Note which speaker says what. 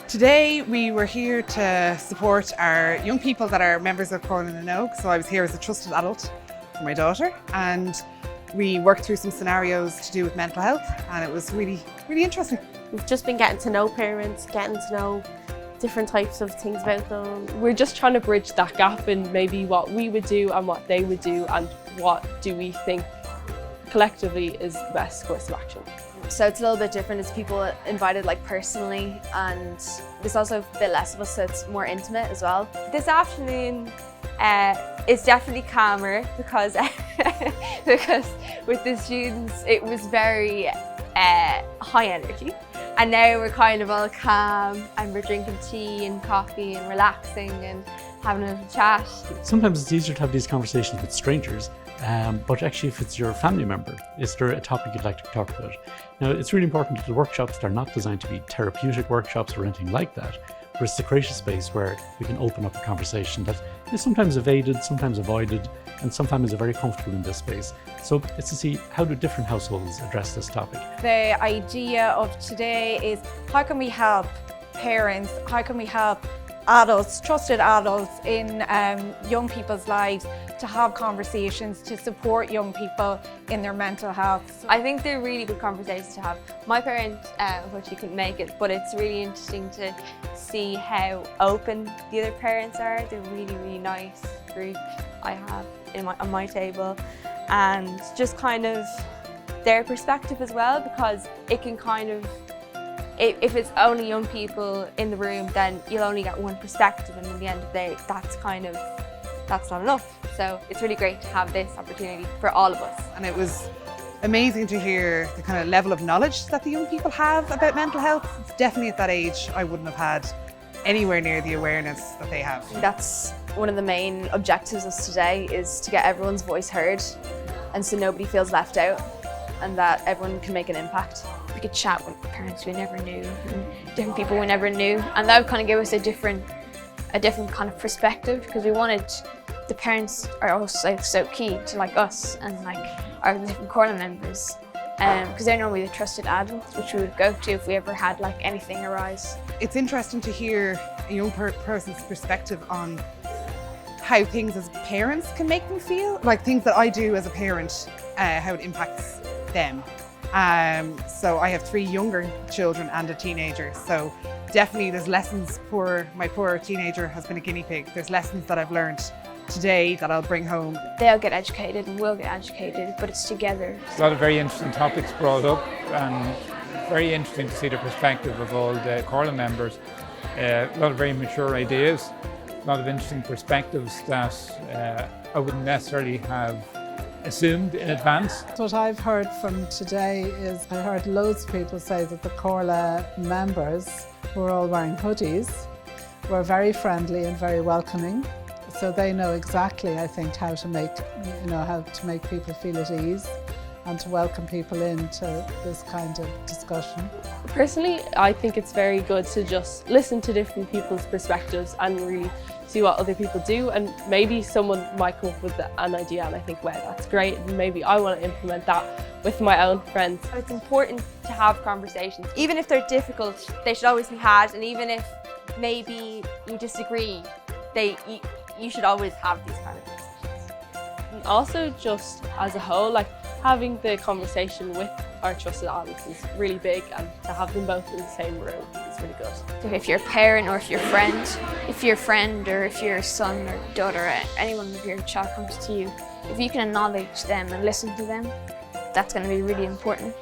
Speaker 1: Today we were here to support our young people that are members of Comhairle and Oak. So I was here as a trusted adult for my daughter, and we worked through some scenarios to do with mental health, and it was really interesting.
Speaker 2: We've just been getting to know parents, getting to know different types of things about them.
Speaker 3: We're just trying to bridge that gap in maybe what we would do and what they would do, and what do we think collectively is the best course of action.
Speaker 4: So it's a little bit different. It's people invited like personally, and there's also a bit less of us, so it's more intimate as well.
Speaker 5: This afternoon is definitely calmer because with the students it was very high energy, and now we're kind of all calm and we're drinking tea and coffee and relaxing and having a little chat.
Speaker 6: Sometimes it's easier to have these conversations with strangers, but actually if it's your family member, is there a topic you'd like to talk about? Now, it's really important that the workshops are not designed to be therapeutic workshops or anything like that, but it's to create a space where we can open up a conversation that is sometimes evaded, sometimes avoided, and some families are very comfortable in this space. So it's to see, how do different households address this topic?
Speaker 7: The idea of today is, how can we help parents, how can we help adults, trusted adults in young people's lives, to have conversations to support young people in their mental health.
Speaker 5: I think they're really good conversations to have. My parents unfortunately couldn't make it, but it's really interesting to see how open the other parents are. They're really nice group I have on my table, and just kind of their perspective as well, because it can kind of, if it's only young people in the room, then you'll only get one perspective, and at the end of the day, that's not enough. So it's really great to have this opportunity for all of us.
Speaker 1: And it was amazing to hear the kind of level of knowledge that the young people have about mental health. It's definitely at that age I wouldn't have had anywhere near the awareness that they have.
Speaker 4: That's one of the main objectives of today, is to get everyone's voice heard, and so nobody feels left out, and that everyone can make an impact.
Speaker 8: We could chat with parents we never knew, and different people we never knew, and that would kind of give us a different kind of perspective, because we wanted, the parents are also so key to like us and like our different Comhairle members, because they're normally the trusted adults which we would go to if we ever had like anything arise.
Speaker 1: It's interesting to hear a young person's perspective on how things as parents can make them feel, like things that I do as a parent, how it impacts them. So I have 3 younger children and a teenager, so definitely there's lessons. My poor teenager has been a guinea pig. There's lessons that I've learned today that I'll bring home.
Speaker 8: They'll get educated and we'll get educated, but it's together.
Speaker 9: A lot of very interesting topics brought up, and very interesting to see the perspective of all the Comhairle members. A lot of very mature ideas, a lot of interesting perspectives that I wouldn't necessarily have assumed in advance.
Speaker 10: What I've heard from today is, I heard loads of people say that the Comhairle members, who are all wearing hoodies, were very friendly and very welcoming. So they know exactly, I think, how to make people feel at ease and to welcome people into this kind of discussion.
Speaker 3: Personally, I think it's very good to just listen to different people's perspectives and really see what other people do, and maybe someone might come up with an idea and I think, wow, that's great, and maybe I want to implement that with my own friends.
Speaker 5: It's important to have conversations. Even if they're difficult, they should always be had, and even if maybe you disagree, you should always have these kind of conversations.
Speaker 3: And also, just as a whole, like having the conversation with our trusted adults is really big, and to have them both in the same room is really good.
Speaker 8: So if you're a parent or if you're a friend or if you're a son or daughter, or anyone of your child comes to you, if you can acknowledge them and listen to them, that's going to be really important.